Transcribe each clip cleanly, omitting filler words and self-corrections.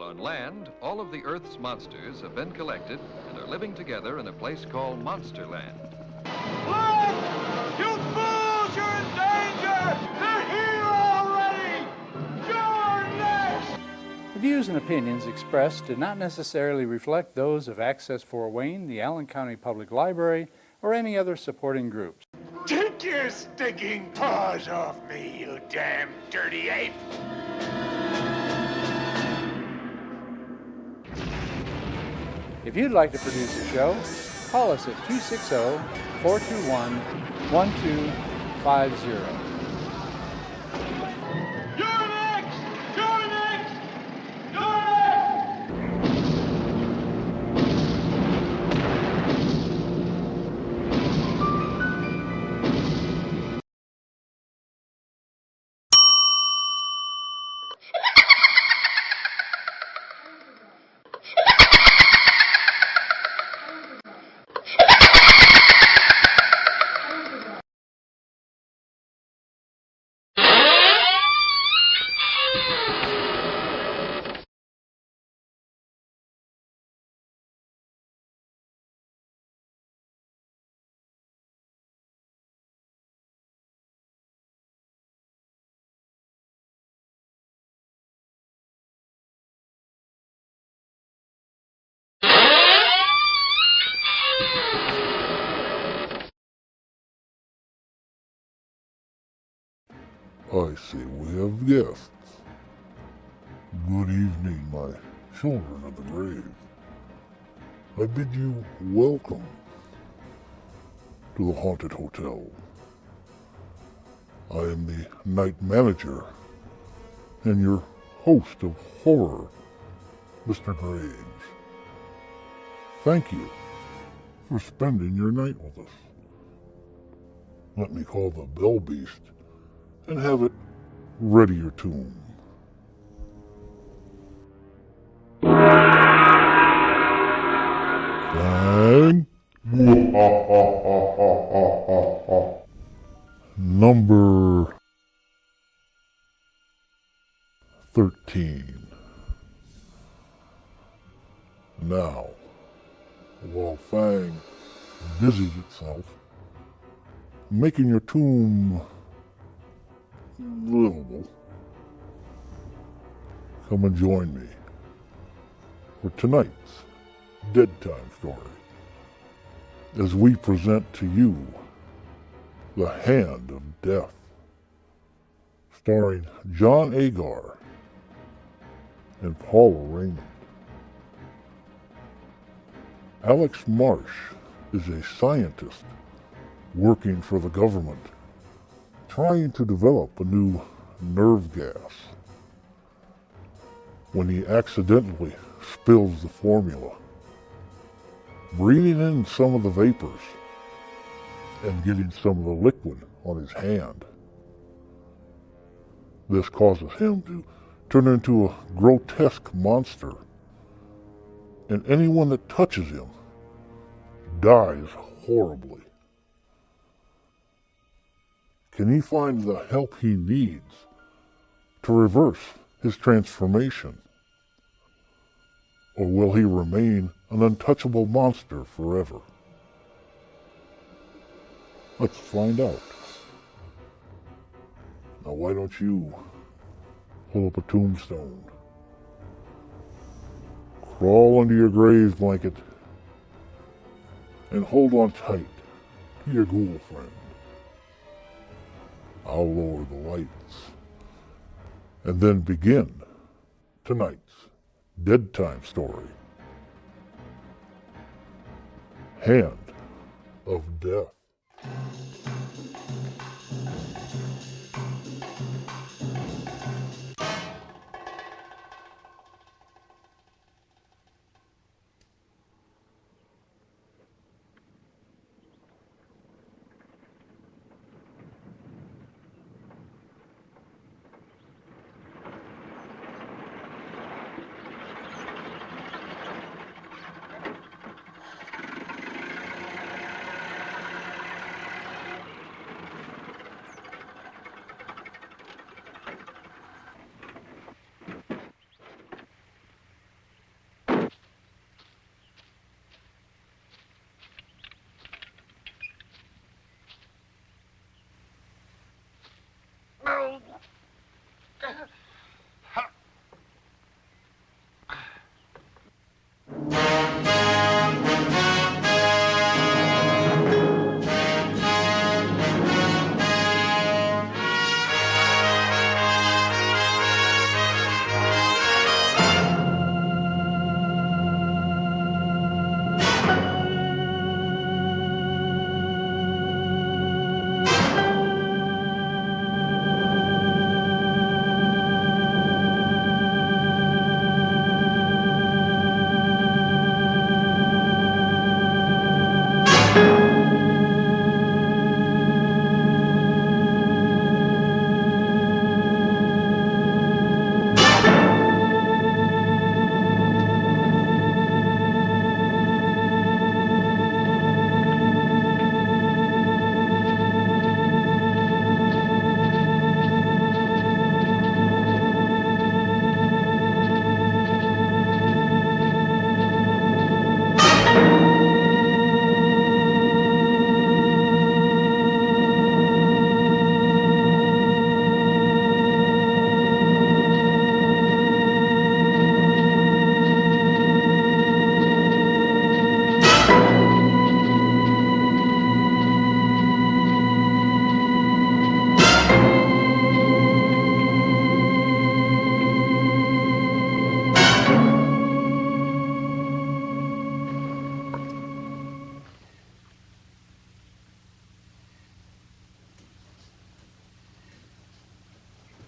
On land, all of the Earth's monsters have been collected and are living together in a place called Monsterland. Look! You fools! You're in danger! They're here already! You're next! The views and opinions expressed do not necessarily reflect those of Access Fort Wayne, the Allen County Public Library, or any other supporting groups. Take your stinking paws off me, you damn dirty ape! If you'd like to produce a show, call us at 260-421-1250. You're next! You're next! You're next! I see we have guests. Good evening, my children of the grave. I bid you welcome to the Haunted Hotel. I am the night manager and your host of horror, Mr. Graves. Thank you for spending your night with us. Let me call the Bell Beast and have it ready your tune. Bang. Number 13. Now, while Fang busies itself making your tomb livable, come and join me for tonight's Dead Time story as we present to you The Hand of Death, starring John Agar and Paula Raymond. Alex Marsh is a scientist working for the government, trying to develop a new nerve gas. When he accidentally spills the formula, breathing in some of the vapors and getting some of the liquid on his hand. This causes him to turn into a grotesque monster, and anyone that touches him dies horribly. Can he find the help he needs to reverse his transformation? Or will he remain an untouchable monster forever? Let's find out. Now why don't you pull up a tombstone, crawl under your grave blanket, and hold on tight to your ghoul friend. I'll lower the lights and then begin tonight's Dead Time story. Hand of Death.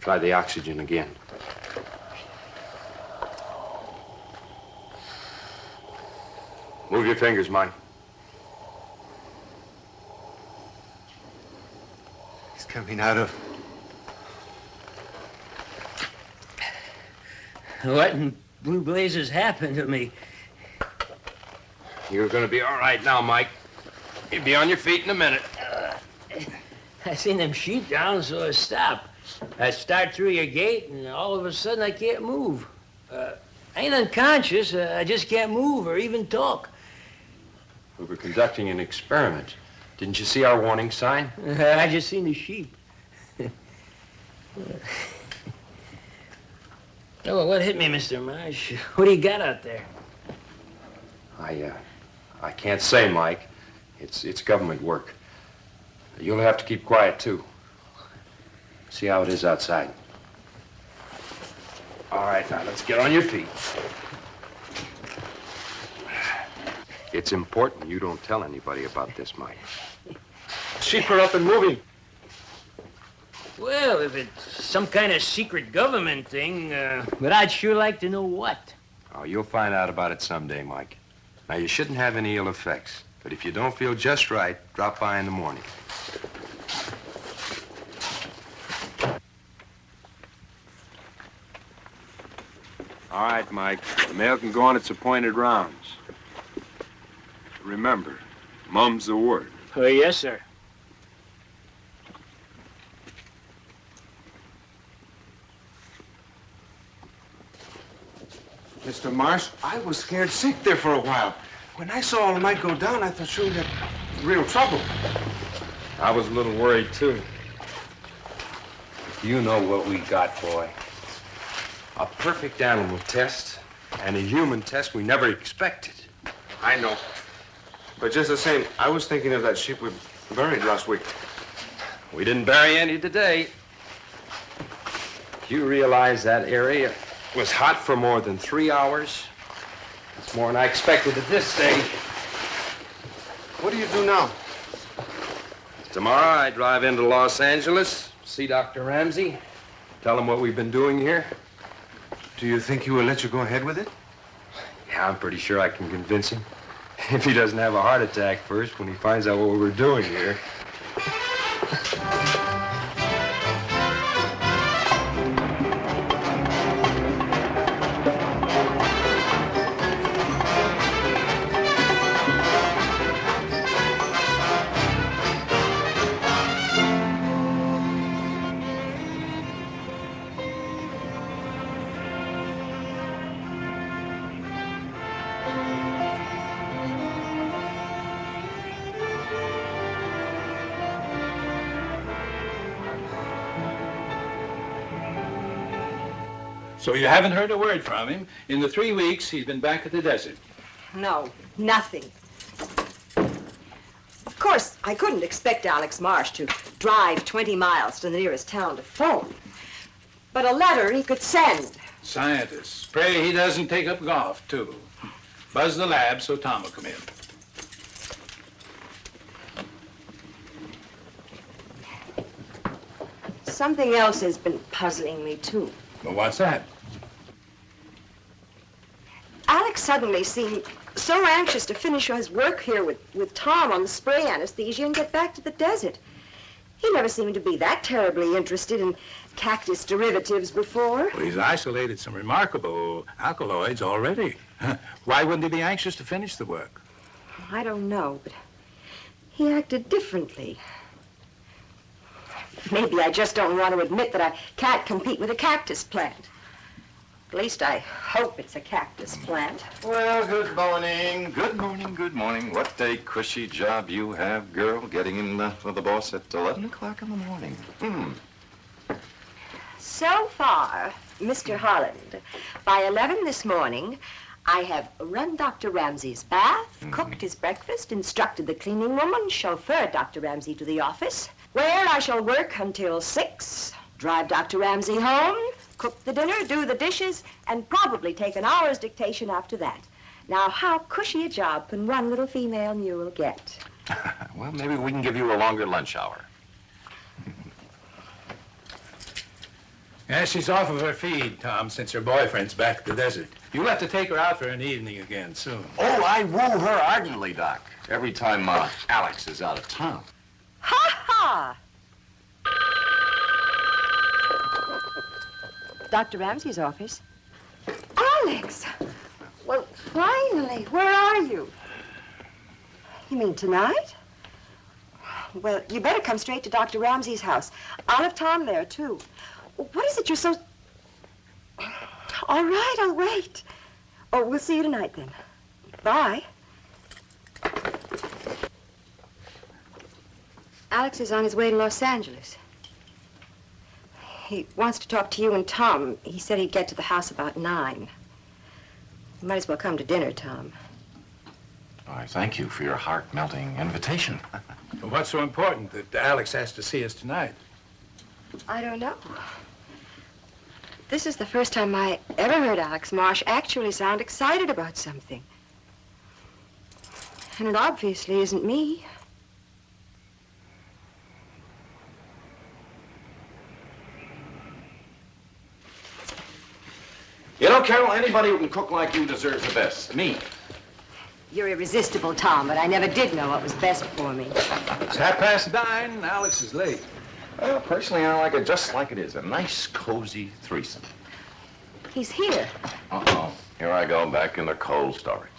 Try the oxygen again. Move your fingers, Mike. He's coming out of... What in blue blazes happened to me? You're gonna be all right now, Mike. You'll be on your feet in a minute. I seen them sheep down, so I stopped. I start through your gate, and all of a sudden I can't move. I ain't unconscious. I just can't move or even talk. We were conducting an experiment. Didn't you see our warning sign? I just seen the sheep. Oh, what hit me, Mr. Marsh? What do you got out there? I can't say, Mike. It's government work. You'll have to keep quiet, too. See how it is outside. All right, now let's get on your feet. It's important you don't tell anybody about this, Mike. Sheep are up and moving. Well, if it's some kind of secret government thing, but I'd sure like to know what. Oh, you'll find out about it someday, Mike. Now, you shouldn't have any ill effects. But if you don't feel just right, drop by in the morning. All right, Mike. The mail can go on its appointed rounds. Remember, mum's the word. Oh, yes, sir. Mr. Marsh, I was scared sick there for a while. When I saw all the night go down, I thought sure we had real trouble. I was a little worried, too. You know what we got, boy. A perfect animal test and a human test we never expected. I know. But just the same, I was thinking of that sheep we buried last week. We didn't bury any today. You realize that area was hot for more than 3 hours? That's more than I expected at this stage. What do you do now? Tomorrow I drive into Los Angeles, see Dr. Ramsey, tell him what we've been doing here. Do you think he will let you go ahead with it? Yeah, I'm pretty sure I can convince him. If he doesn't have a heart attack first when he finds out what we're doing here. So you haven't heard a word from him in the 3 weeks he's been back at the desert? No, nothing. Of course, I couldn't expect Alex Marsh to drive 20 miles to the nearest town to phone. But a letter he could send. Scientist. Pray he doesn't take up golf, too. Buzz the lab so Tom will come in. Something else has been puzzling me, too. Well, what's that? Alex suddenly seemed so anxious to finish his work here with Tom on the spray anesthesia and get back to the desert. He never seemed to be that terribly interested in cactus derivatives before. Well, he's isolated some remarkable alkaloids already. Why wouldn't he be anxious to finish the work? I don't know, but he acted differently. Maybe I just don't want to admit that I can't compete with a cactus plant. At least I hope it's a cactus plant. Well, good morning. Good morning, good morning. What a cushy job you have, girl, getting in for the boss at 11 o'clock in the morning. So far, Mr. Holland, by 11 this morning, I have run Dr. Ramsey's bath, cooked his breakfast, instructed the cleaning woman, chauffeured Dr. Ramsey to the office, where I shall work until 6, drive Dr. Ramsey home, cook the dinner, do the dishes, and probably take an hour's dictation after that. Now, how cushy a job can one little female mule get? Well, maybe we can give you a longer lunch hour. Yeah, she's off of her feed, Tom, since her boyfriend's back at the desert. You'll have to take her out for an evening again soon. Oh, I woo her ardently, Doc. Every time Alex is out of town. Ha-ha! Dr. Ramsey's office. Alex! Well, finally, where are you? You mean tonight? Well, you better come straight to Dr. Ramsey's house. I'll have Tom there, too. What is it you're so... All right, I'll wait. Oh, we'll see you tonight, then. Bye. Alex is on his way to Los Angeles. He wants to talk to you and Tom. He said he'd get to the house about 9. You might as well come to dinner, Tom. I thank you for your heart-melting invitation. Well, what's so important that Alex has to see us tonight? I don't know. This is the first time I ever heard Alex Marsh actually sound excited about something. And it obviously isn't me. You know, Carol, anybody who can cook like you deserves the best. Me. You're irresistible, Tom, but I never did know what was best for me. It's 9:30, and Alex is late. Well, personally, I like it just like it is. A nice, cozy threesome. He's here. Uh-oh. Here I go, back in the cold storage.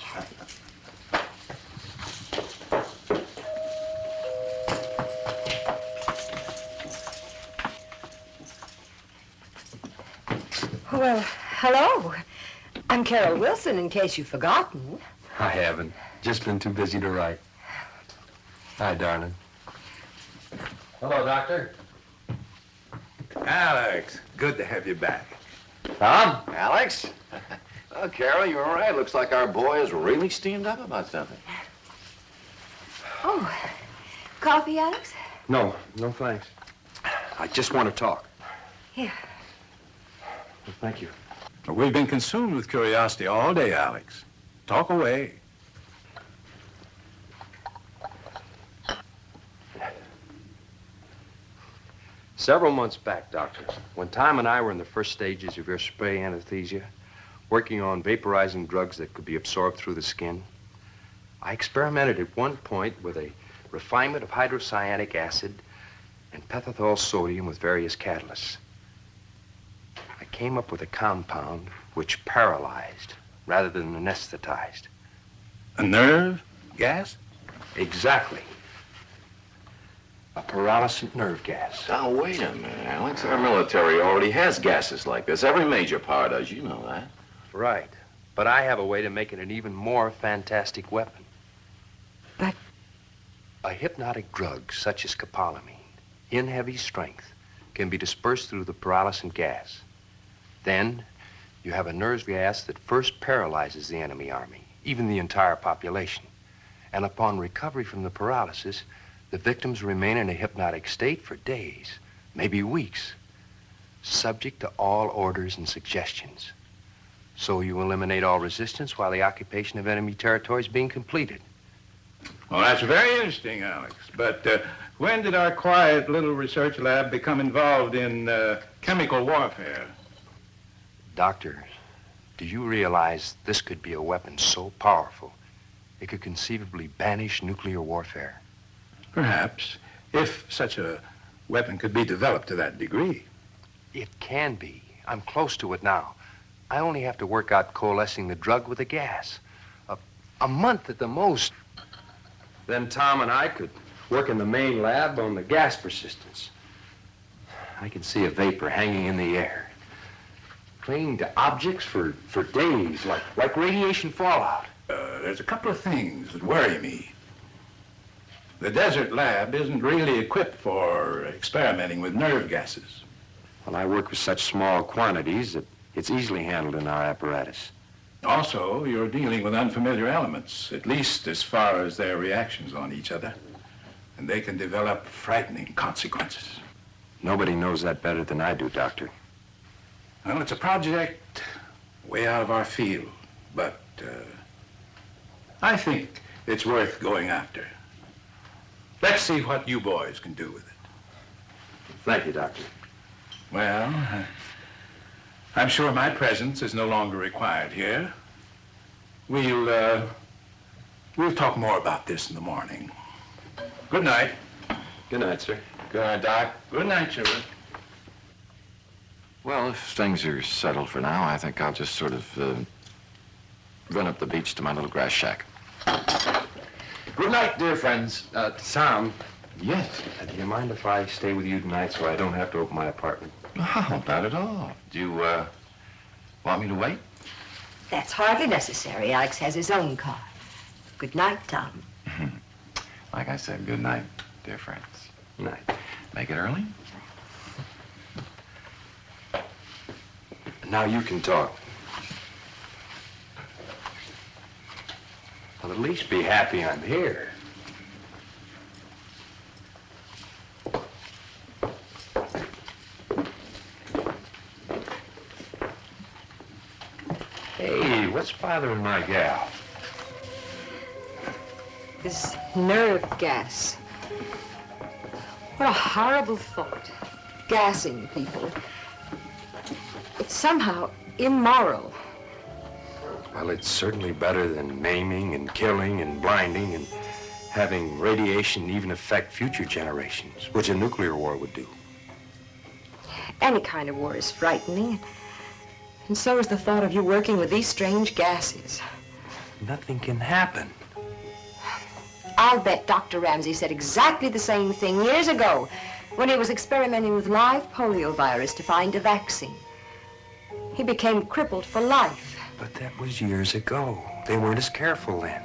Well, hello. I'm Carol Wilson, in case you've forgotten. I haven't. Just been too busy to write. Hi, darling. Hello, Doctor. Alex, good to have you back. Tom? Alex? Oh, Carol, you're all right. Looks like our boy is really steamed up about something. Oh, coffee, Alex? No, no thanks. I just want to talk. Here. Well, thank you. Well, we've been consumed with curiosity all day, Alex. Talk away. Several months back, Doctor, when Tom and I were in the first stages of your spray anesthesia, working on vaporizing drugs that could be absorbed through the skin, I experimented at one point with a refinement of hydrocyanic acid and pentothal sodium with various catalysts. I came up with a compound which paralyzed rather than anesthetized. A nerve gas? Exactly. A pearlescent nerve gas. Now, wait a minute, Alex. Our military already has gases like this. Every major power does. You know that. Right. But I have a way to make it an even more fantastic weapon. But... A hypnotic drug such as scopolamine, in heavy strength, can be dispersed through the pearlescent gas. Then, You have a nerve gas that first paralyzes the enemy army, even the entire population. And upon recovery from the paralysis, the victims remain in a hypnotic state for days, maybe weeks, subject to all orders and suggestions. So you eliminate all resistance while the occupation of enemy territory is being completed. Well, that's very interesting, Alex. But when did our quiet little research lab become involved in chemical warfare? Doctor, do you realize this could be a weapon so powerful it could conceivably banish nuclear warfare? Perhaps, if such a weapon could be developed to that degree. It can be. I'm close to it now. I only have to work out coalescing the drug with the gas. A month at the most. Then Tom and I could work in the main lab on the gas persistence. I can see a vapor hanging in the air, clinging to objects for days, like radiation fallout. There's a couple of things that worry me. The desert lab isn't really equipped for experimenting with nerve gases. Well, I work with such small quantities that it's easily handled in our apparatus. Also, you're dealing with unfamiliar elements, at least as far as their reactions on each other. And they can develop frightening consequences. Nobody knows that better than I do, Doctor. Well, it's a project way out of our field, but I think it's worth going after. Let's see what you boys can do with it. Thank you, Doctor. Well, I'm sure my presence is no longer required here. We'll talk more about this in the morning. Good night. Good night, sir. Good night, Doc. Good night, children. Well, if things are settled for now, I think I'll just sort of run up the beach to my little grass shack. Good night, dear friends. Tom. Yes? Do you mind if I stay with you tonight so I don't have to open my apartment? Oh, not at all. Do you want me to wait? That's hardly necessary. Alex has his own car. Good night, Tom. Like I said, good night, dear friends. Night. Make it early? Now you can talk. Well, at least be happy I'm here. Hey, what's bothering my gal? This nerve gas. What a horrible thought. Gassing people. It's somehow immoral. Well, it's certainly better than maiming and killing and blinding and having radiation even affect future generations, which a nuclear war would do. Any kind of war is frightening. And so is the thought of you working with these strange gases. Nothing can happen. I'll bet Dr. Ramsey said exactly the same thing years ago when he was experimenting with live polio virus to find a vaccine. He became crippled for life. But that was years ago. They weren't as careful then.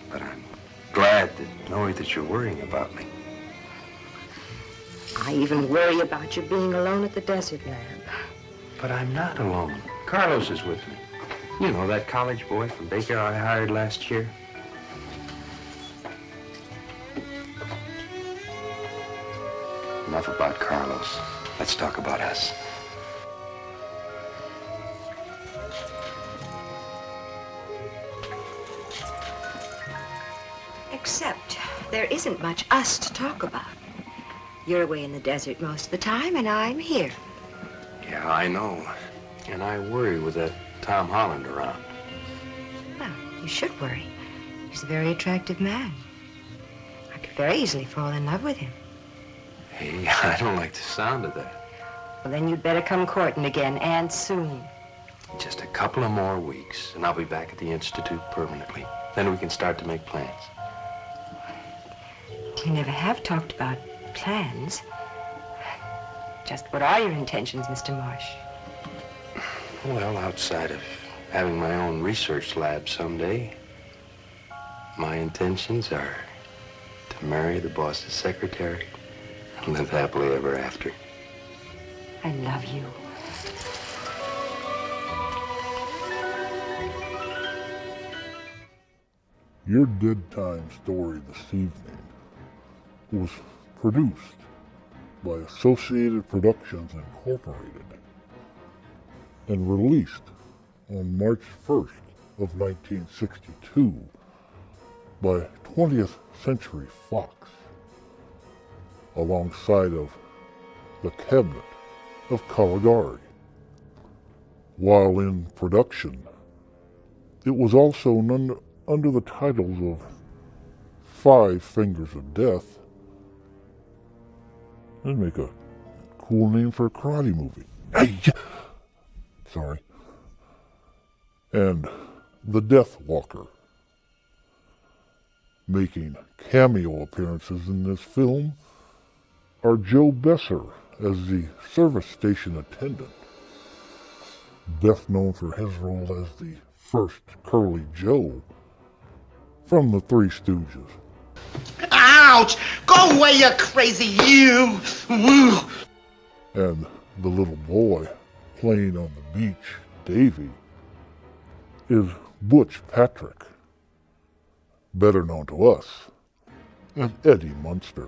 But I'm glad to know that you're worrying about me. I even worry about you being alone at the desert lab. But I'm not alone. Carlos is with me. You know, that college boy from Baker I hired last year. Enough about Carlos. Let's talk about us. Except there isn't much us to talk about. You're away in the desert most of the time, and I'm here. Yeah, I know. And I worry with that Tom Holland around. Well, you should worry. He's a very attractive man. I could very easily fall in love with him. Hey, I don't like the sound of that. Well, then you'd better come courting again, and soon. Just a couple of more weeks, and I'll be back at the Institute permanently. Then we can start to make plans. We never have talked about plans. Just what are your intentions, Mr. Marsh? Well, outside of having my own research lab someday, my intentions are to marry the boss's secretary and live happily ever after. I love you. Your Dead Time story this evening was produced by Associated Productions Incorporated and released on March 1st of 1962 by 20th Century Fox alongside of The Cabinet of Caligari. While in production, it was also under the titles of Five Fingers of Death. That'd make a cool name for a karate movie. Hey! Sorry. And The Death Walker. Making cameo appearances in this film are Joe Besser as the service station attendant, best known for his role as the first Curly Joe from the Three Stooges. Ouch! Go away, you crazy you! Woo! And the little boy playing on the beach, Davy, is Butch Patrick, better known to us as Eddie Munster.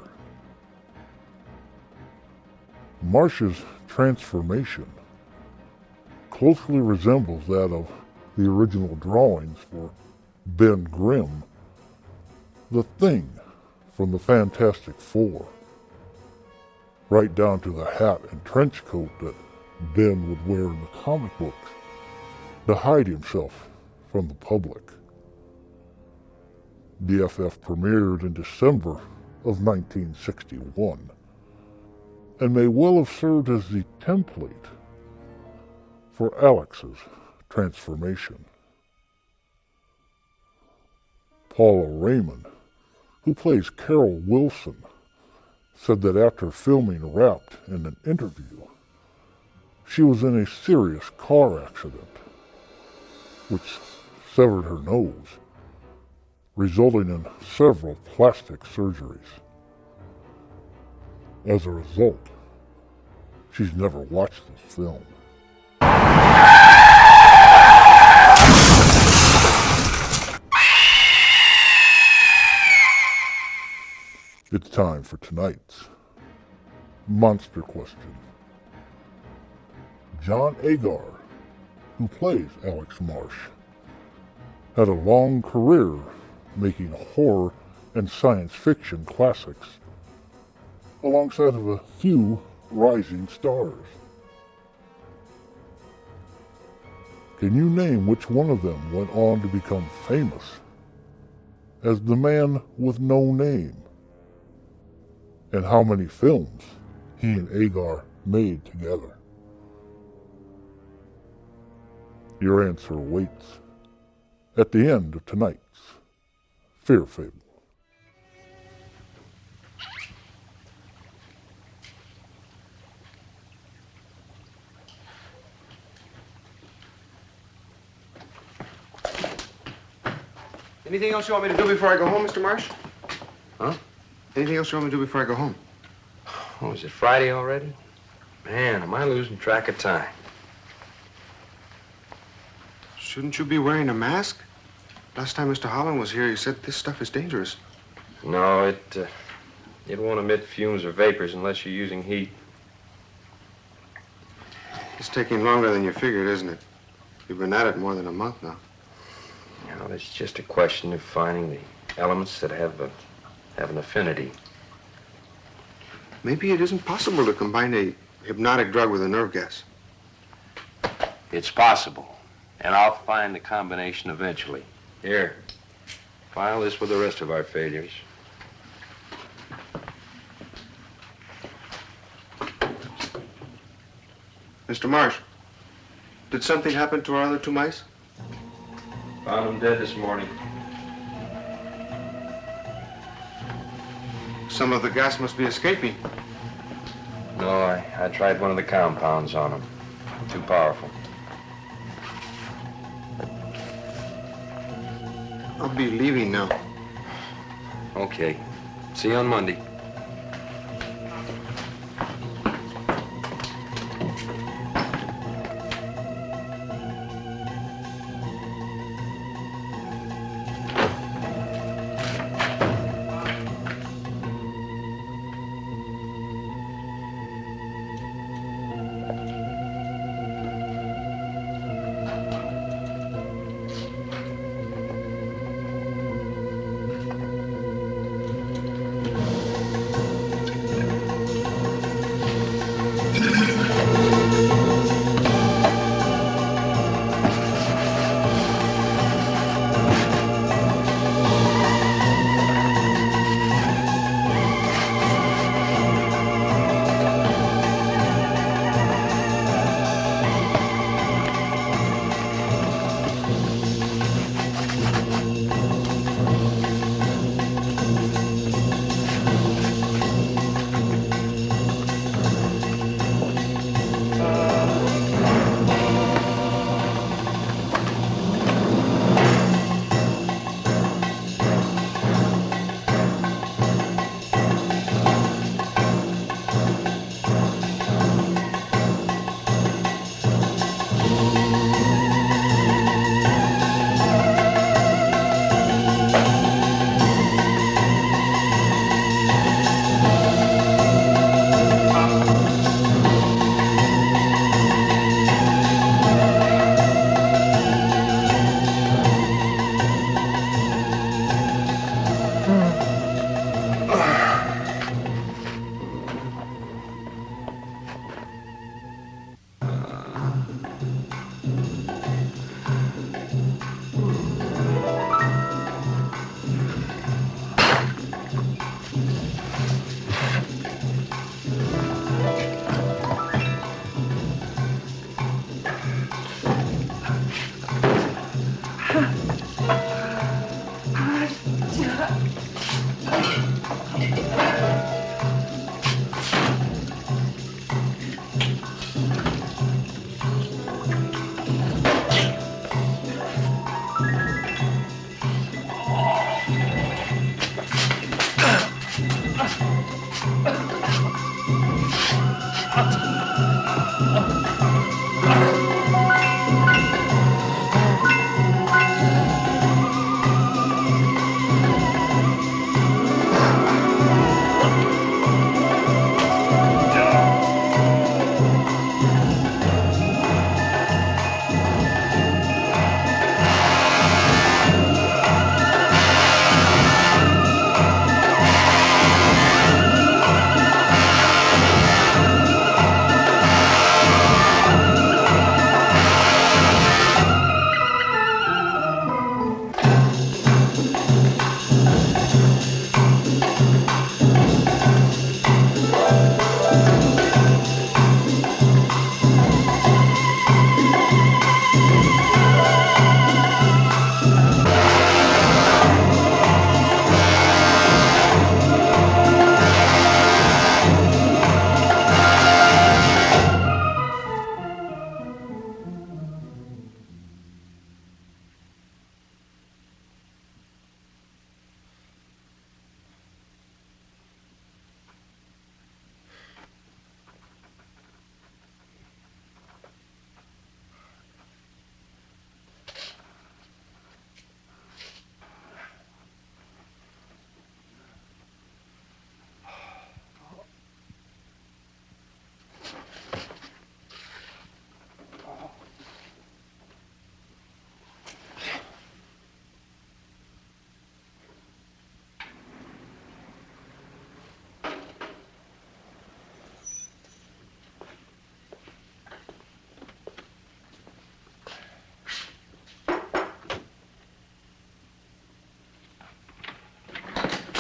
Marsh's transformation closely resembles that of the original drawings for Ben Grimm, the Thing from the Fantastic Four, right down to the hat and trench coat that Ben would wear in the comic books to hide himself from the public. BFF premiered in December of 1961 and may well have served as the template for Alex's transformation. Paula Raymond, who plays Carol Wilson, said that after filming Wrapped in an interview, she was in a serious car accident, which severed her nose, resulting in several plastic surgeries. As a result, she's never watched this film. It's time for tonight's Monster Question. John Agar, who plays Alex Marsh, had a long career making horror and science fiction classics, alongside of a few rising stars. Can you name which one of them went on to become famous as the man with no name? And how many films he and Agar made together? Your answer awaits at the end of tonight's Fear Fable. Anything else you want me to do before I go home, Mr. Marsh? Huh? Anything else you want me to do before I go home? Oh, is it Friday already? Man, am I losing track of time. Shouldn't you be wearing a mask? Last time Mr. Holland was here, he said this stuff is dangerous. No, it won't emit fumes or vapors unless you're using heat. It's taking longer than you figured, isn't it? You've been at it more than a month now. You know, it's just a question of finding the elements that have an affinity. Maybe it isn't possible to combine a hypnotic drug with a nerve gas. It's possible, and I'll find the combination eventually. Here, file this with the rest of our failures. Mr. Marsh, did something happen to our other two mice? Found them dead this morning. Some of the gas must be escaping. No, I tried one of the compounds on them. Too powerful. I'll be leaving now. Okay. See you on Monday.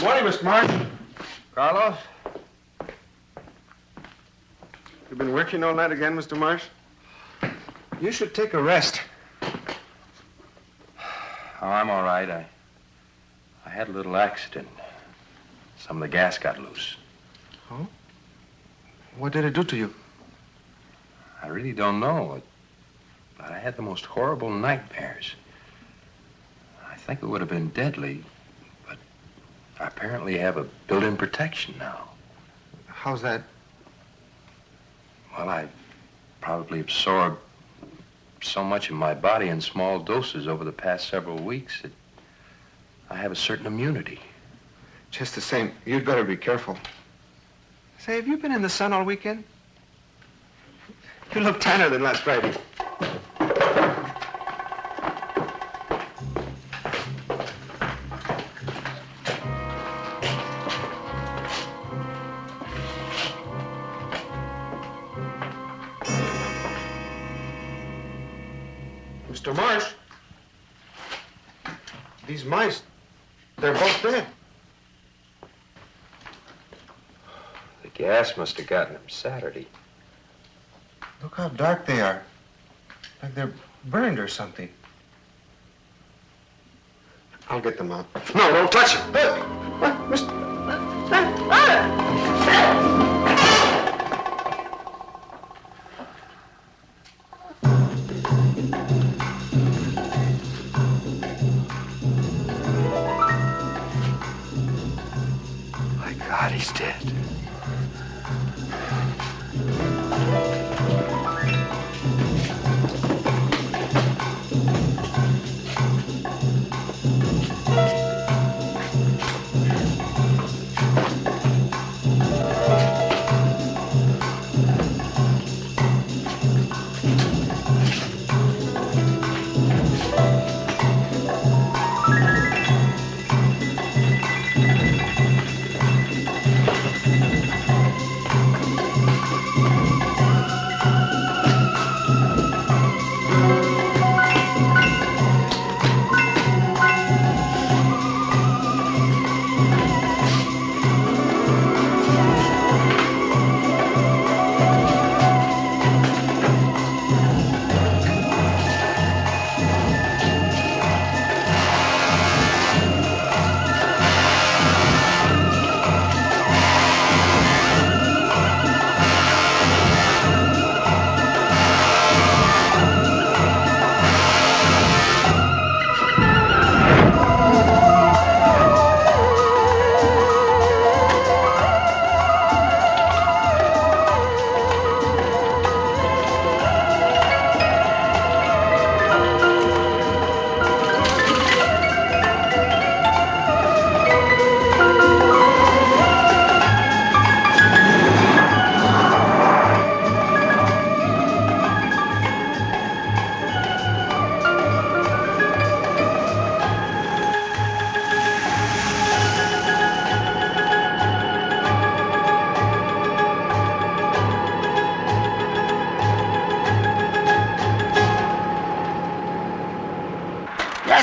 Morning, Mr. Marsh. Carlos? You've been working all night again, Mr. Marsh? You should take a rest. Oh, I'm all right. I had a little accident. Some of the gas got loose. Oh? What did it do to you? I really don't know. But I had the most horrible nightmares. I think it would have been deadly, but I apparently have a built-in protection now. How's that? Well, I probably absorbed so much of my body in small doses over the past several weeks that I have a certain immunity. Just the same, you'd better be careful. Say, have you been in the sun all weekend? You look tanner than last Friday. Mr. Marsh, these mice, they're both dead. The gas must have gotten them Saturday. Look how dark they are. Like they're burned or something. I'll get them out. No, don't touch them. My God, he's dead.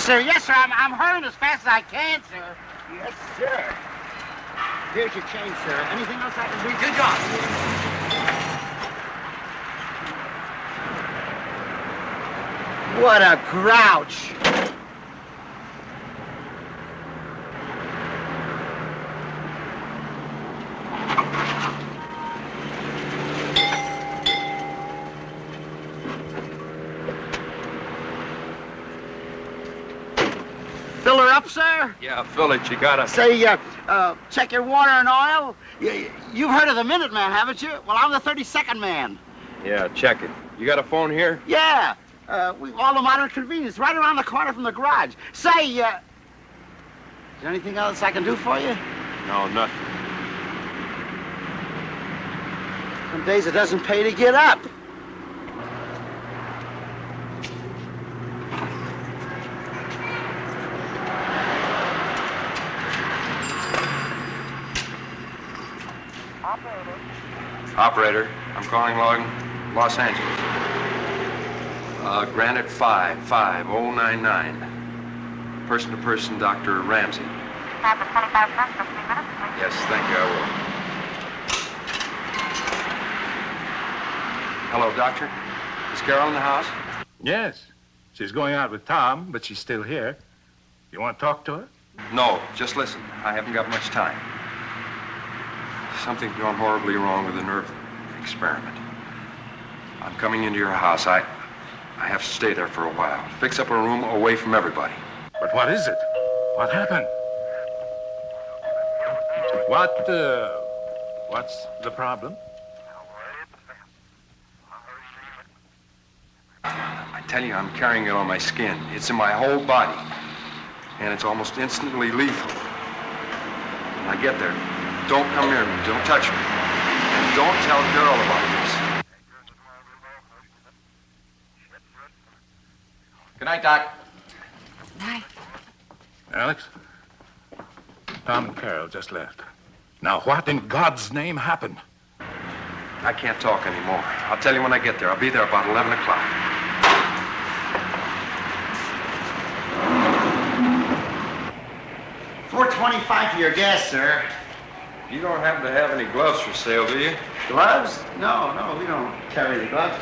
Yes, sir. I'm hurrying as fast as I can, sir. Yes, sir. Here's your change, sir. Anything else I can do? Good job. What a grouch. Fill her up, sir? Yeah, fill it. You gotta... Say, check your water and oil. You've heard of the Minuteman, haven't you? Well, I'm the 32nd man. Yeah, check it. You got a phone here? Yeah. We've all the modern convenience right around the corner from the garage. Say, is there anything else I can do for you? No, nothing. Some days it doesn't pay to get up. Operator, I'm calling Los Angeles. Granite 55099. Person-to-person, Dr. Ramsey. time for 25 cents for 3 minutes, please? Yes, thank you, I will. Hello, Doctor. Is Carol in the house? Yes. She's going out with Tom, but she's still here. You want to talk to her? No, just listen. I haven't got much time. Something's gone horribly wrong with the nerve experiment. I'm coming into your house. I have to stay there for a while. Fix up a room away from everybody. But what is it? What happened? What's the problem? I tell you, I'm carrying it on my skin. It's in my whole body. And it's almost instantly lethal. When I get there, don't come near me. Don't touch me. And don't tell Carol about this. Good night, Doc. Night. Alex? Tom and Carol just left. Now, what in God's name happened? I can't talk anymore. I'll tell you when I get there. I'll be there about 11 o'clock. $4.25 for your gas, sir. You don't happen to have any gloves for sale, do you? Gloves? No, we don't carry the gloves.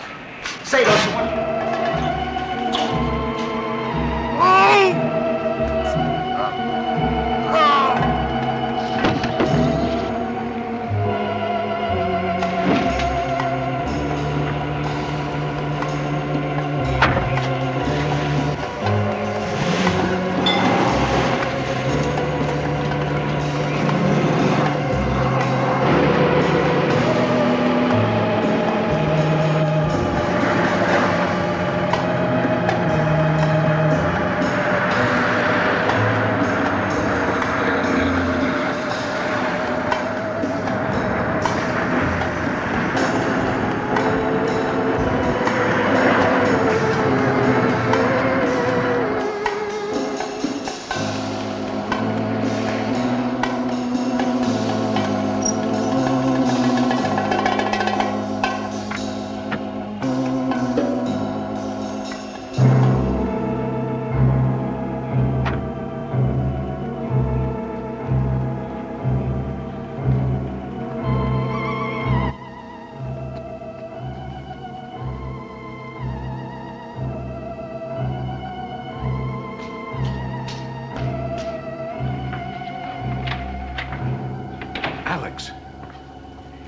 Say those one.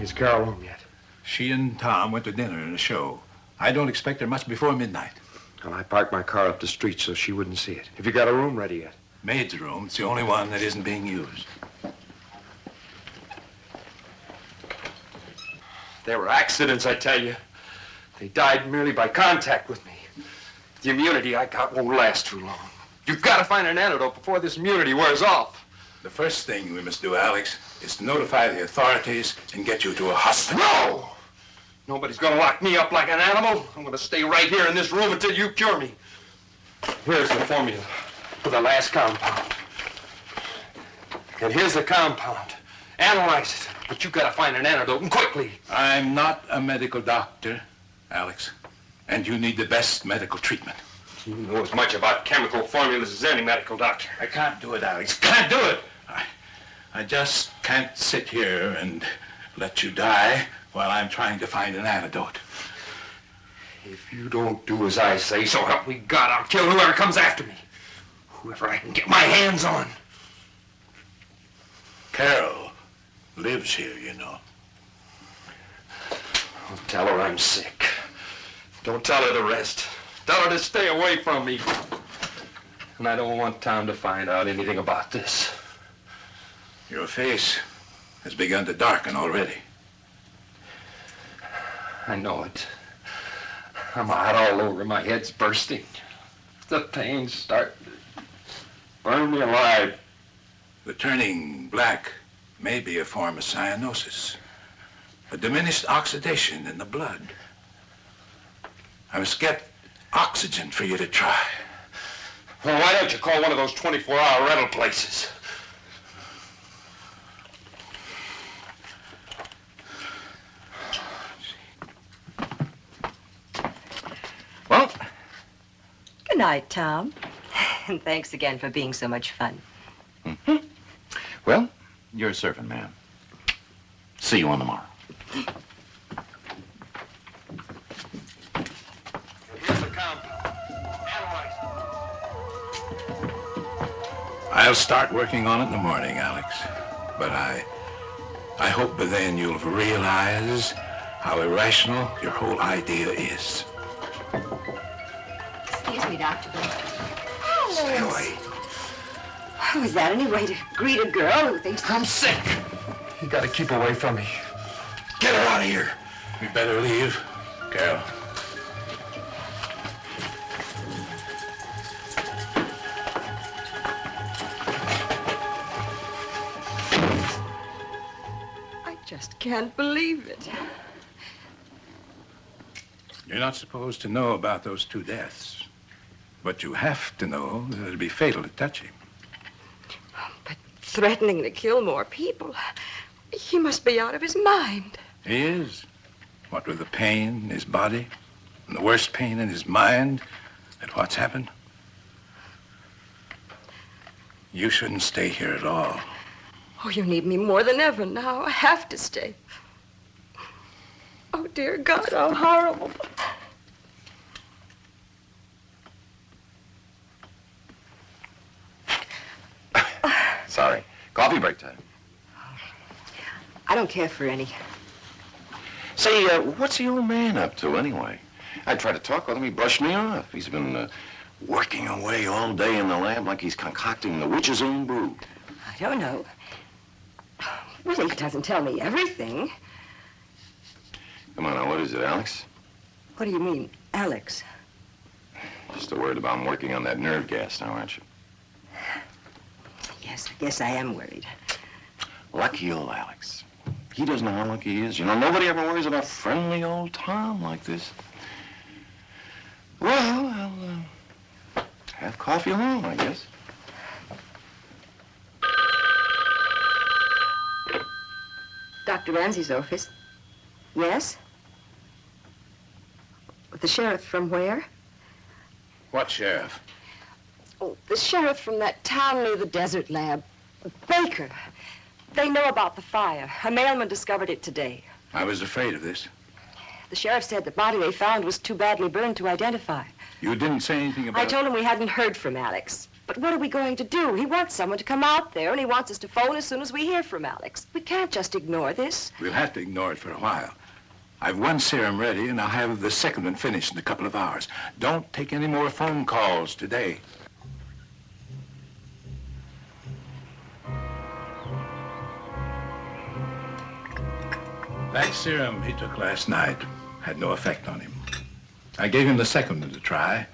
Is Carol home yet? She and Tom went to dinner and a show. I don't expect her much before midnight. Well, I parked my car up the street so she wouldn't see it. Have you got a room ready yet? Maid's room. It's the only one that isn't being used. They were accidents, I tell you. They died merely by contact with me. The immunity I got won't last too long. You've got to find an antidote before this immunity wears off. The first thing we must do, Alex, is to notify the authorities and get you to a hospital. No! Nobody's going to lock me up like an animal. I'm going to stay right here in this room until you cure me. Here's the formula for the last compound. And here's the compound. Analyze it. But you've got to find an antidote, and quickly. I'm not a medical doctor, Alex. And you need the best medical treatment. You know as much about chemical formulas as any medical doctor. I can't do it, Alex. Can't do it. I just can't sit here and let you die while I'm trying to find an antidote. If you don't do as I say, so help me God, I'll kill whoever comes after me. Whoever I can get my hands on. Carol lives here, you know. I'll tell her I'm sick. Don't tell her the rest. Tell her to stay away from me. And I don't want Tom to find out anything about this. Your face has begun to darken already. I know it. I'm hot all over. My head's bursting. The pain's starting to burn me alive. The turning black may be a form of cyanosis, a diminished oxidation in the blood. I must get oxygen for you to try. Well, why don't you call one of those 24-hour rental places? Well. Good night, Tom. And thanks again for being so much fun. Well, you're a servant, ma'am. See you on the morrow. Here's the count. I'll start working on it in the morning, Alex. But I hope by then you'll realize how irrational your whole idea is. Excuse me, Dr. Stay away. Oh, is that any way to greet a girl who thinks I'm sick. You gotta keep away from me. Get her out of here. We better leave, Carol. I just can't believe it. You're not supposed to know about those 2 deaths. But you have to know that it'll be fatal to touch him. But threatening to kill more people, he must be out of his mind. He is. What with the pain in his body and the worst pain in his mind at what's happened. You shouldn't stay here at all. Oh, you need me more than ever now. I have to stay. Oh, dear God, how horrible. Sorry. Coffee break time. I don't care for any. Say, what's the old man up to anyway? I tried to talk with him. He brushed me off. He's been working away all day in the lab like he's concocting the witch's own brew. I don't know. Well, he doesn't tell me everything. Come on now, what is it, Alex? What do you mean, Alex? Just a word about him working on that nerve gas now, aren't you? Yes, I guess I am worried. Lucky old Alex. He doesn't know how lucky he is. You know, nobody ever worries about friendly old Tom like this. Well, I'll have coffee alone, I guess. Dr. Ramsey's office. Yes? The sheriff from where? What sheriff? Oh, the sheriff from that town near the desert lab. Baker. They know about the fire. A mailman discovered it today. I was afraid of this. The sheriff said the body they found was too badly burned to identify. You didn't say anything about... I told him we hadn't heard from Alex. But what are we going to do? He wants someone to come out there, and he wants us to phone as soon as we hear from Alex. We can't just ignore this. We'll have to ignore it for a while. I've 1 serum ready, and I'll have the second one finished in a couple of hours. Don't take any more phone calls today. That serum he took last night had no effect on him. I gave him the second one to try,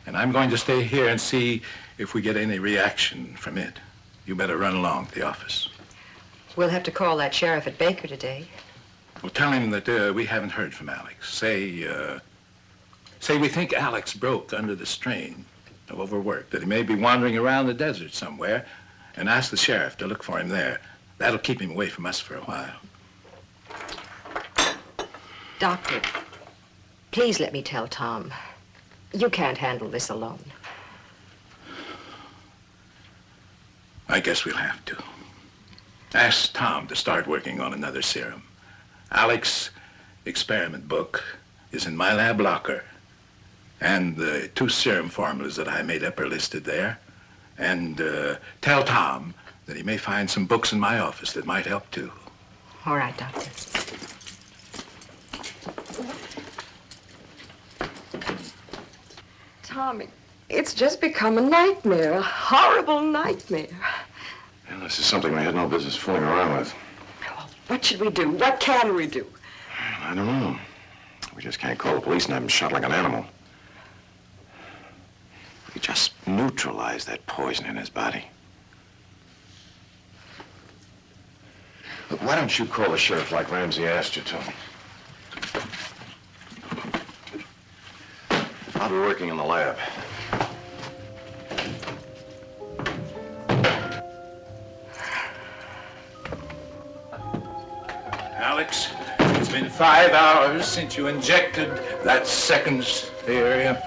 and I'm going to stay here and see if we get any reaction from it. You better run along to the office. We'll have to call that sheriff at Baker today. Well, tell him that we haven't heard from Alex. Say we think Alex broke under the strain of overwork, that he may be wandering around the desert somewhere, and ask the sheriff to look for him there. That'll keep him away from us for a while. Doctor, please let me tell Tom. You can't handle this alone. I guess we'll have to. Ask Tom to start working on another serum. Alex's experiment book is in my lab locker. And the 2 serum formulas that I made up are listed there. And tell Tom that he may find some books in my office that might help too. All right, Doctor. Tom, it's just become a nightmare, a horrible nightmare. Well, this is something we had no business fooling around with. What should we do? What can we do? I don't know. We just can't call the police and have him shot like an animal. We could just neutralize that poison in his body. Look, why don't you call the sheriff like Ramsey asked you to? I'll be working in the lab. Alex, it's been 5 hours since you injected that second serum.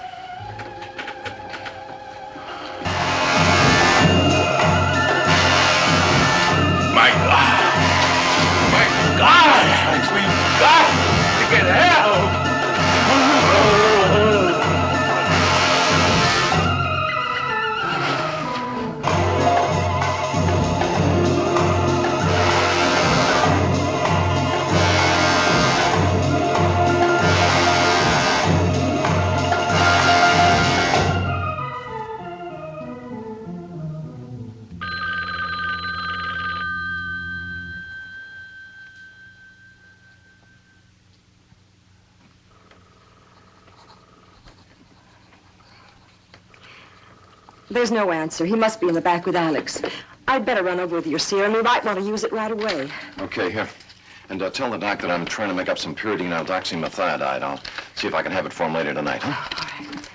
There's no answer. He must be in the back with Alex. I'd better run over with your serum. We might want to use it right away. Okay, here. And tell the doc that I'm trying to make up some pyridine aldoxymethionide. I'll see if I can have it for him later tonight, huh? All right.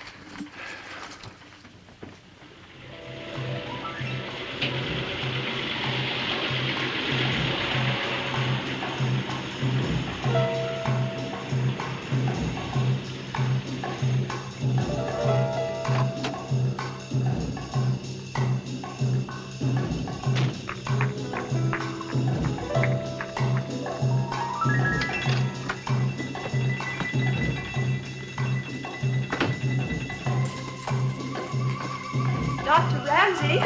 Dr. Ramsey?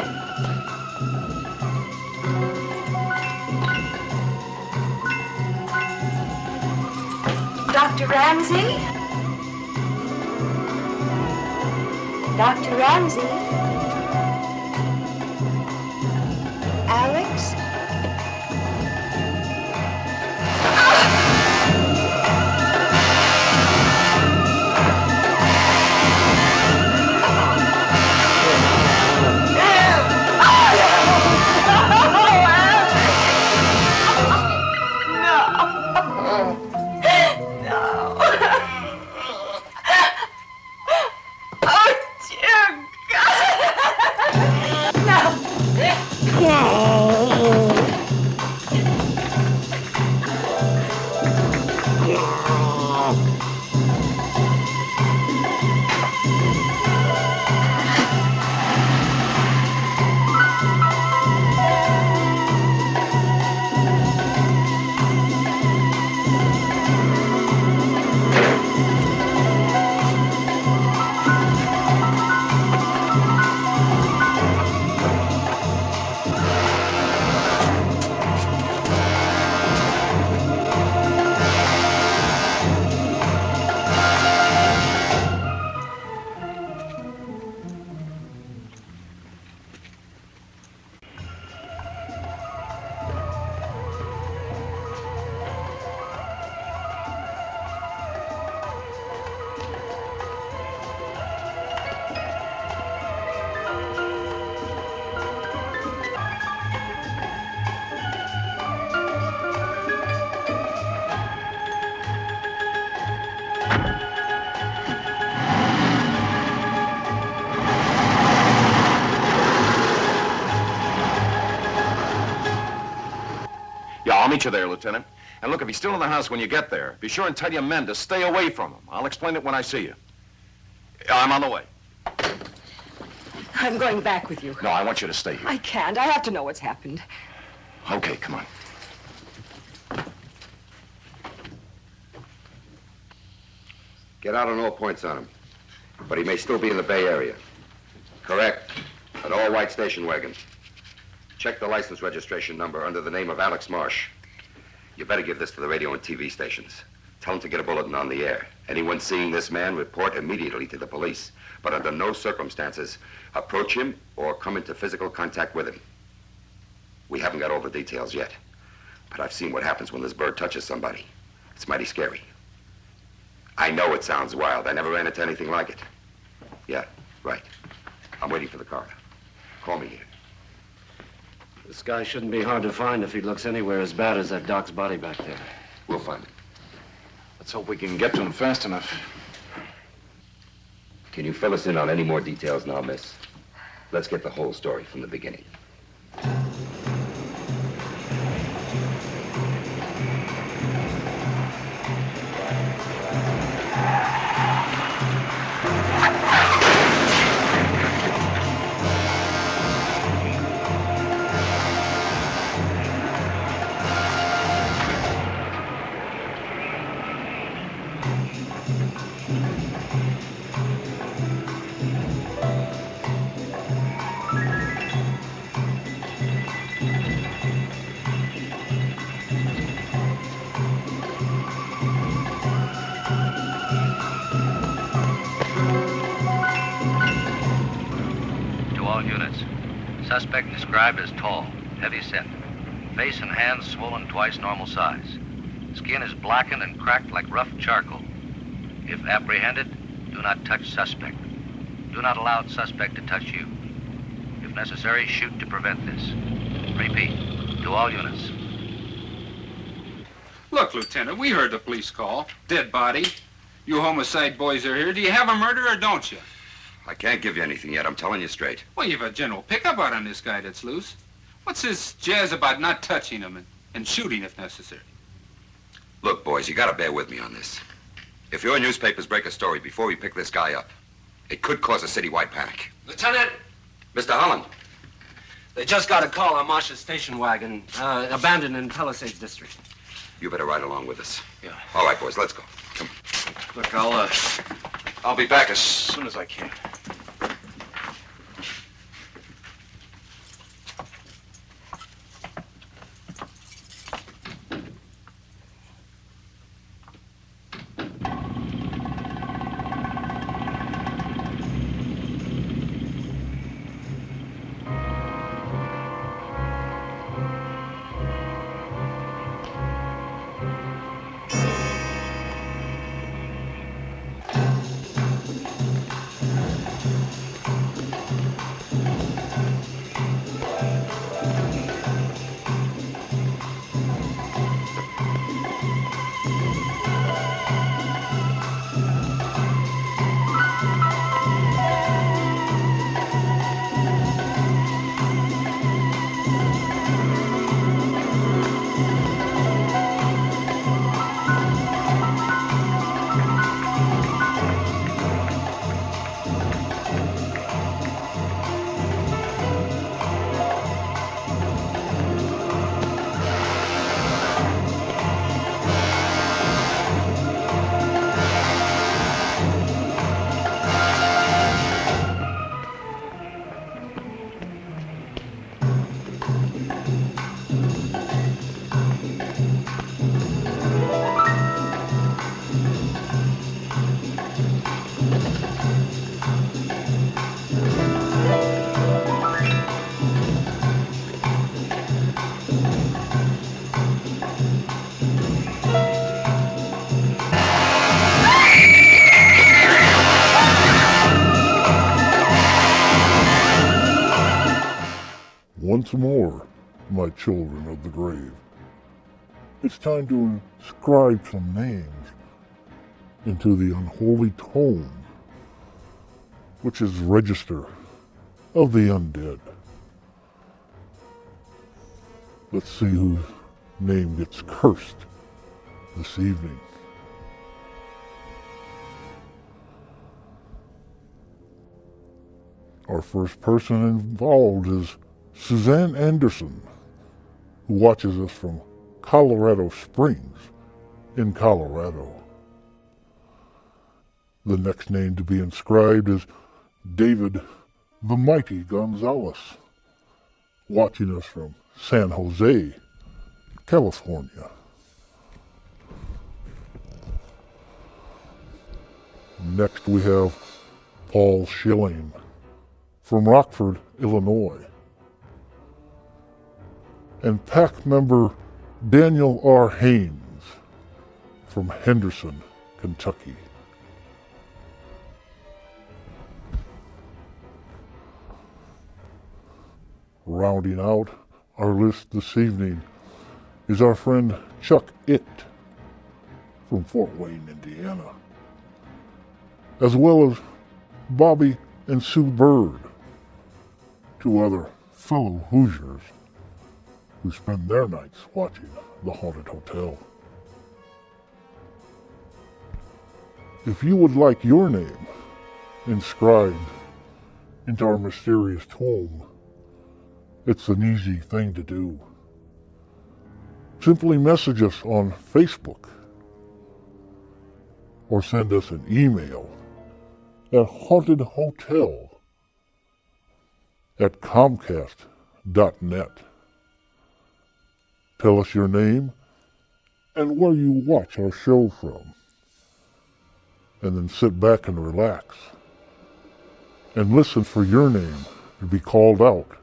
Dr. Ramsey? Dr. Ramsey? Alex? I'll meet you there, Lieutenant. And look, if he's still in the house when you get there, be sure and tell your men to stay away from him. I'll explain it when I see you. I'm on the way. I'm going back with you. No, I want you to stay here. I can't. I have to know what's happened. Okay, come on. Get out on all points on him. But he may still be in the Bay Area. Correct. An all-white station wagon. Check the license registration number under the name of Alex Marsh. You better give this to the radio and TV stations. Tell them to get a bulletin on the air. Anyone seeing this man, report immediately to the police. But under no circumstances, approach him or come into physical contact with him. We haven't got all the details yet. But I've seen what happens when this bird touches somebody. It's mighty scary. I know it sounds wild. I never ran into anything like it. Yeah, right. I'm waiting for the car. Call me here. This guy shouldn't be hard to find if he looks anywhere as bad as that doc's body back there. We'll find him. Let's hope we can get to him fast enough. Can you fill us in on any more details now, miss? Let's get the whole story from the beginning. Suspect described as tall, heavy-set. Face and hands swollen twice normal size. Skin is blackened and cracked like rough charcoal. If apprehended, do not touch suspect. Do not allow suspect to touch you. If necessary, shoot to prevent this. Repeat, to all units. Look, Lieutenant, we heard the police call. Dead body. You homicide boys are here. Do you have a murder or don't you? I can't give you anything yet. I'm telling you straight. Well, you've a general pickup out on this guy that's loose. What's this jazz about not touching him and shooting if necessary? Look, boys, you gotta bear with me on this. If your newspapers break a story before we pick this guy up, it could cause a citywide panic. Lieutenant, Mr. Holland. they just got a call on Marsh's station wagon, abandoned in Palisades District. You better ride along with us. Yeah. All right, boys, let's go. Come on. Look, I'll be back as soon as I can. Once more, my children of the grave, it's time to inscribe some names into the unholy tome, which is Register of the Undead. Let's see whose name gets cursed this evening. Our first person involved is Suzanne Anderson, who watches us from Colorado Springs in Colorado. The next name to be inscribed is David the Mighty Gonzalez, watching us from San Jose, California. Next we have Paul Schilling from Rockford, Illinois, and PAC member Daniel R. Haynes from Henderson, Kentucky. Rounding out our list this evening is our friend Chuck It from Fort Wayne, Indiana, as well as Bobby and Sue Bird, two other fellow Hoosiers who spend their nights watching the Haunted Hotel. If you would like your name inscribed into our mysterious tome, it's an easy thing to do. Simply message us on Facebook or send us an email at hauntedhotel@comcast.net. Tell us your name and where you watch our show from. And then sit back and relax and listen for your name to be called out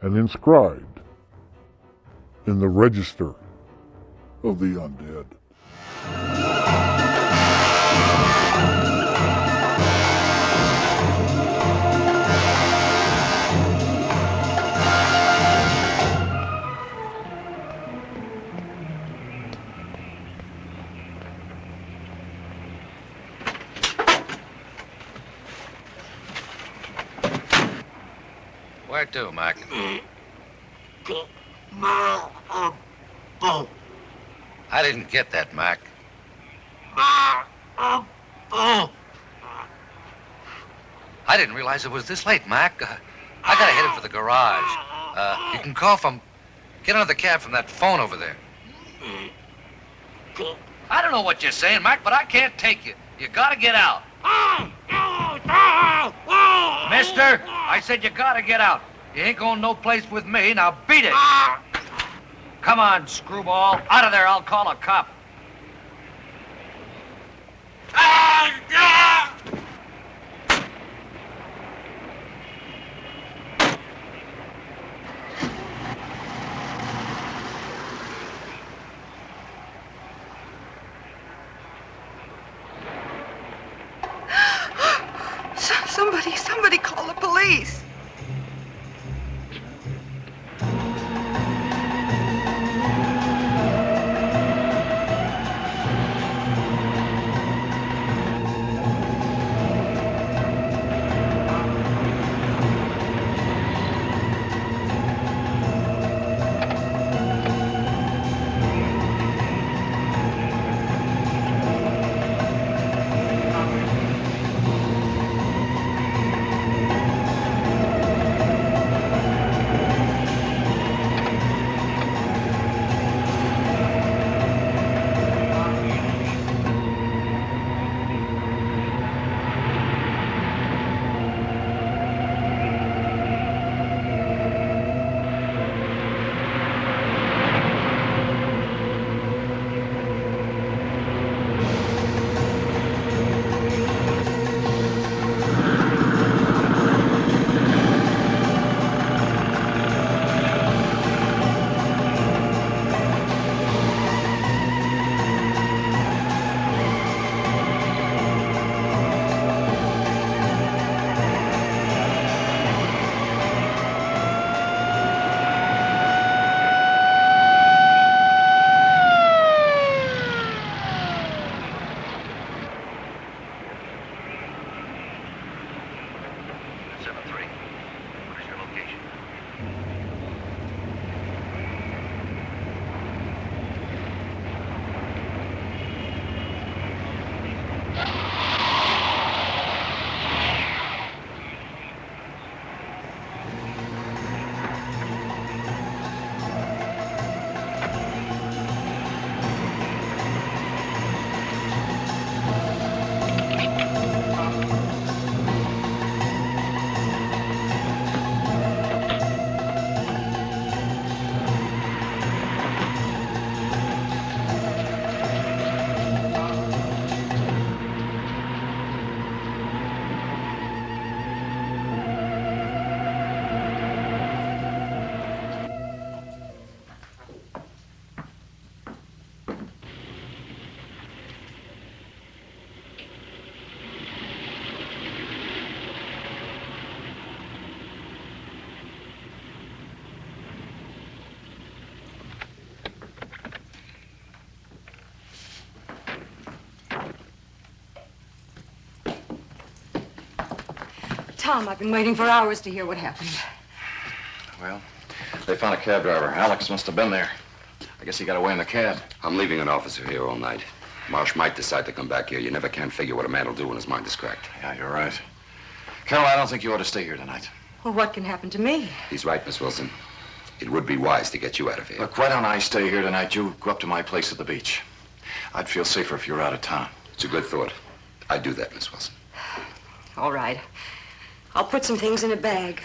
and inscribed in the Register of the Undead. Where to, Mac? I didn't get that, Mac. I didn't realize it was this late, Mac. I gotta head for the garage. You can call from... Get another cab from that phone over there. I don't know what you're saying, Mac, but I can't take you. You gotta get out. Mister, I said you gotta get out. You ain't going no place with me. Now beat it. Come on, screwball. Out of there, I'll call a cop. Somebody call the police. Tom, I've been waiting for hours to hear what happened. Well, they found a cab driver. Alex must have been there. I guess he got away in the cab. I'm leaving an officer here all night. Marsh might decide to come back here. You never can figure what a man will do when his mind is cracked. Yeah, you're right. Carol, I don't think you ought to stay here tonight. Well, what can happen to me? He's right, Miss Wilson. It would be wise to get you out of here. Look, why don't I stay here tonight? You go up to my place at the beach. I'd feel safer if you were out of town. It's a good thought. I'd do that, Miss Wilson. All right. I'll put some things in a bag.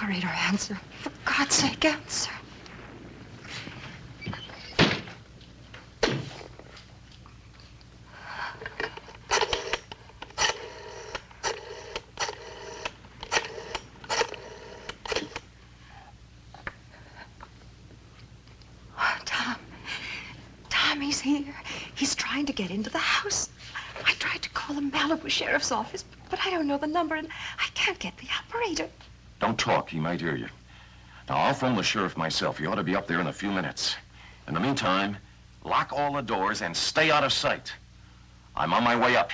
Operator, answer. For God's sake, answer. Tommy's here. He's trying to get into the house. I tried to call the Malibu Sheriff's Office, but I don't know the number, and I can't get the operator. Don't talk. He might hear you. Now, I'll phone the sheriff myself. He ought to be up there in a few minutes. In the meantime, lock all the doors and stay out of sight. I'm on my way up.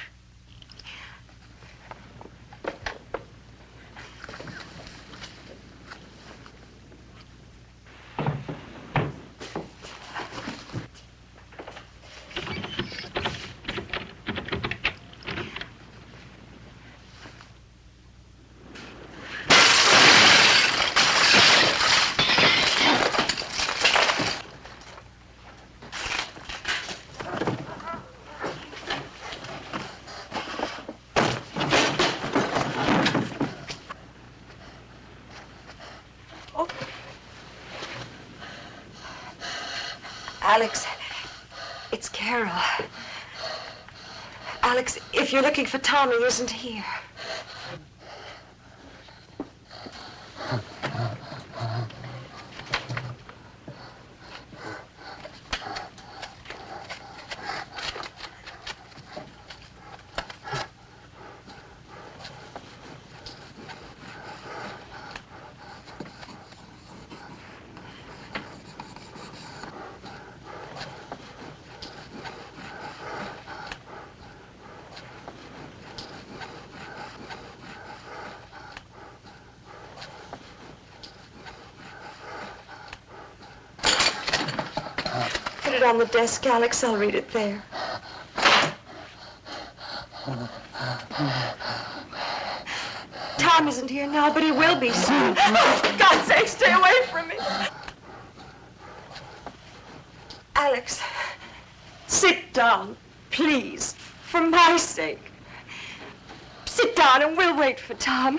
Alex, it's Carol. Alex, if you're looking for Tommy, he isn't here. Put it on the desk, Alex. I'll read it there. Tom isn't here now, but he will be soon. For God's sake, stay away from me. Alex, sit down, please, for my sake. Sit down and we'll wait for Tom.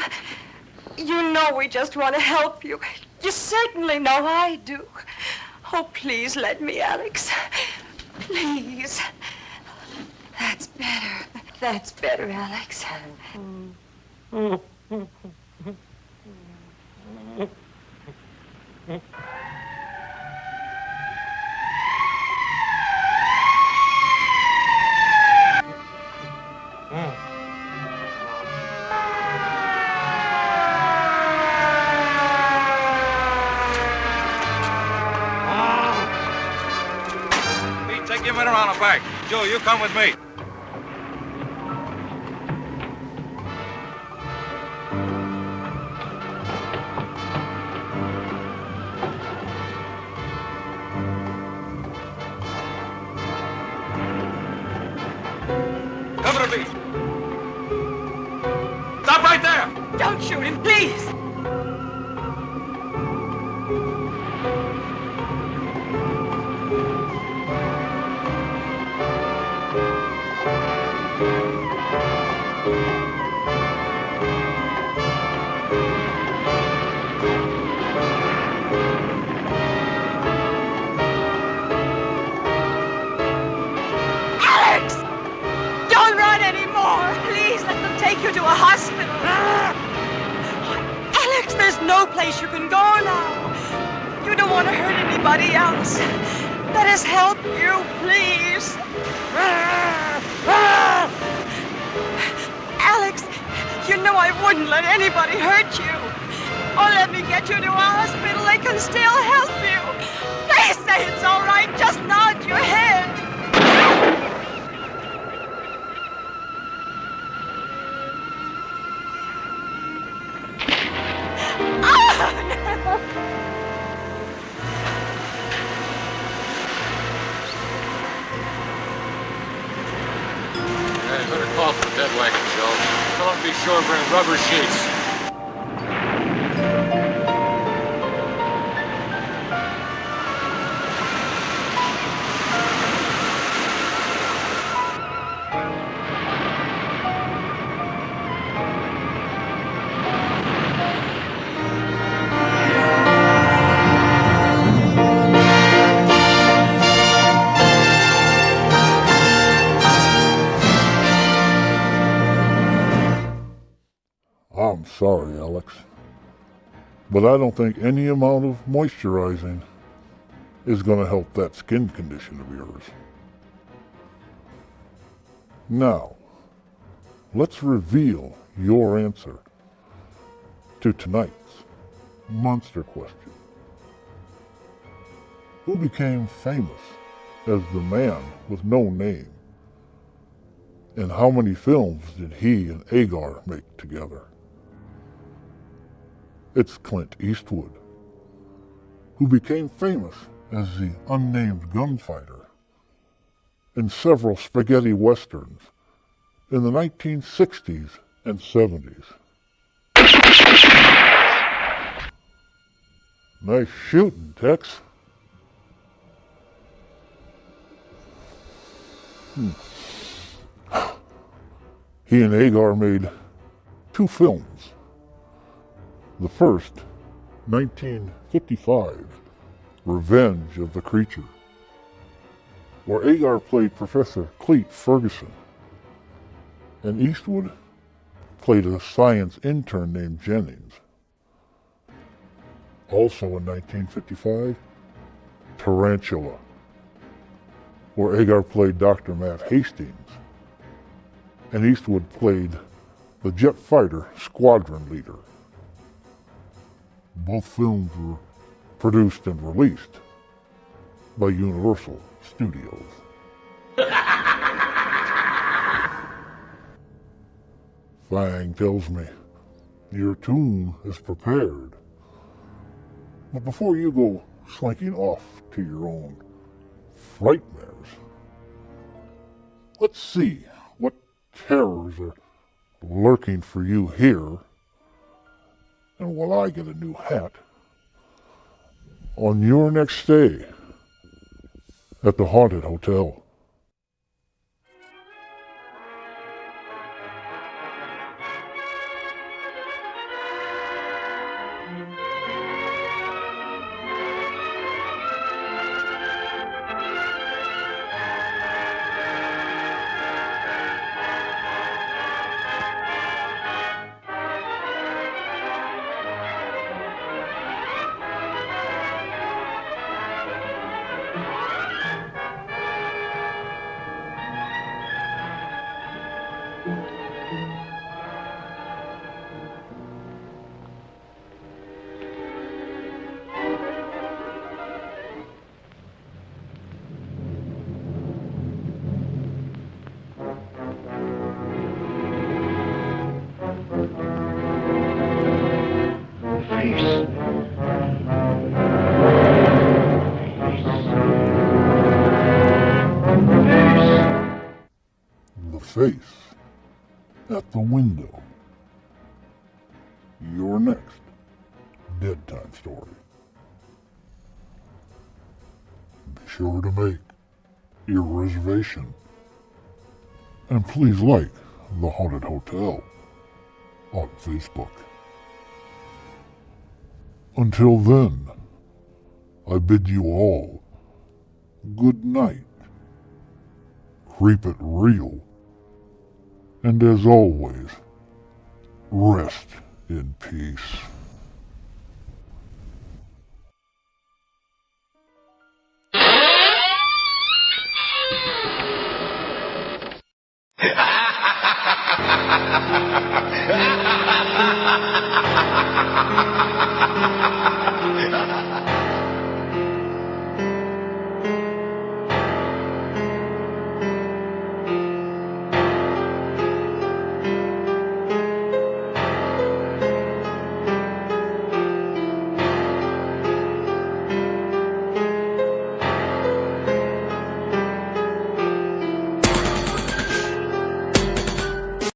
You know we just want to help you. You certainly know I do. Oh, please let me, Alex. Please. That's better. That's better, Alex. Take your men around the back. Joe, you come with me. Cover the beast. Stop right there. Don't shoot him, please. Take you to a hospital. Alex, there's no place you can go now. You don't want to hurt anybody else. Let us help you, please. Alex, you know I wouldn't let anybody hurt you. Oh, let me get you to a hospital. They can still help you. Please say it's all right. Just nod your head. Hey, better call for the dead wagon, Joe. Tell them to be sure to bring rubber sheets. But I don't think any amount of moisturizing is going to help that skin condition of yours. Now, let's reveal your answer to tonight's monster question. Who became famous as the man with no name? And how many films did he and Agar make together? It's Clint Eastwood, who became famous as the unnamed gunfighter in several spaghetti westerns in the 1960s and 70s. Nice shooting, Tex. He and Agar made 2 films. The first, 1955, Revenge of the Creature, where Agar played Professor Cleet Ferguson, and Eastwood played a science intern named Jennings. Also in 1955, Tarantula, where Agar played Dr. Matt Hastings, and Eastwood played the jet fighter squadron leader. Both films were produced and released by Universal Studios. Fang tells me your tune is prepared. But before you go slinking off to your own frightmares, let's see what terrors are lurking for you here. And while I get a new hat, on your next stay at the Haunted Hotel. The face at the window. Your next Dead Time story. Be sure to make your reservation. And please like The Haunted Hotel on Facebook. Until then, I bid you all good night. Creep it real. And as always, rest in peace. Ha ha ha ha ha!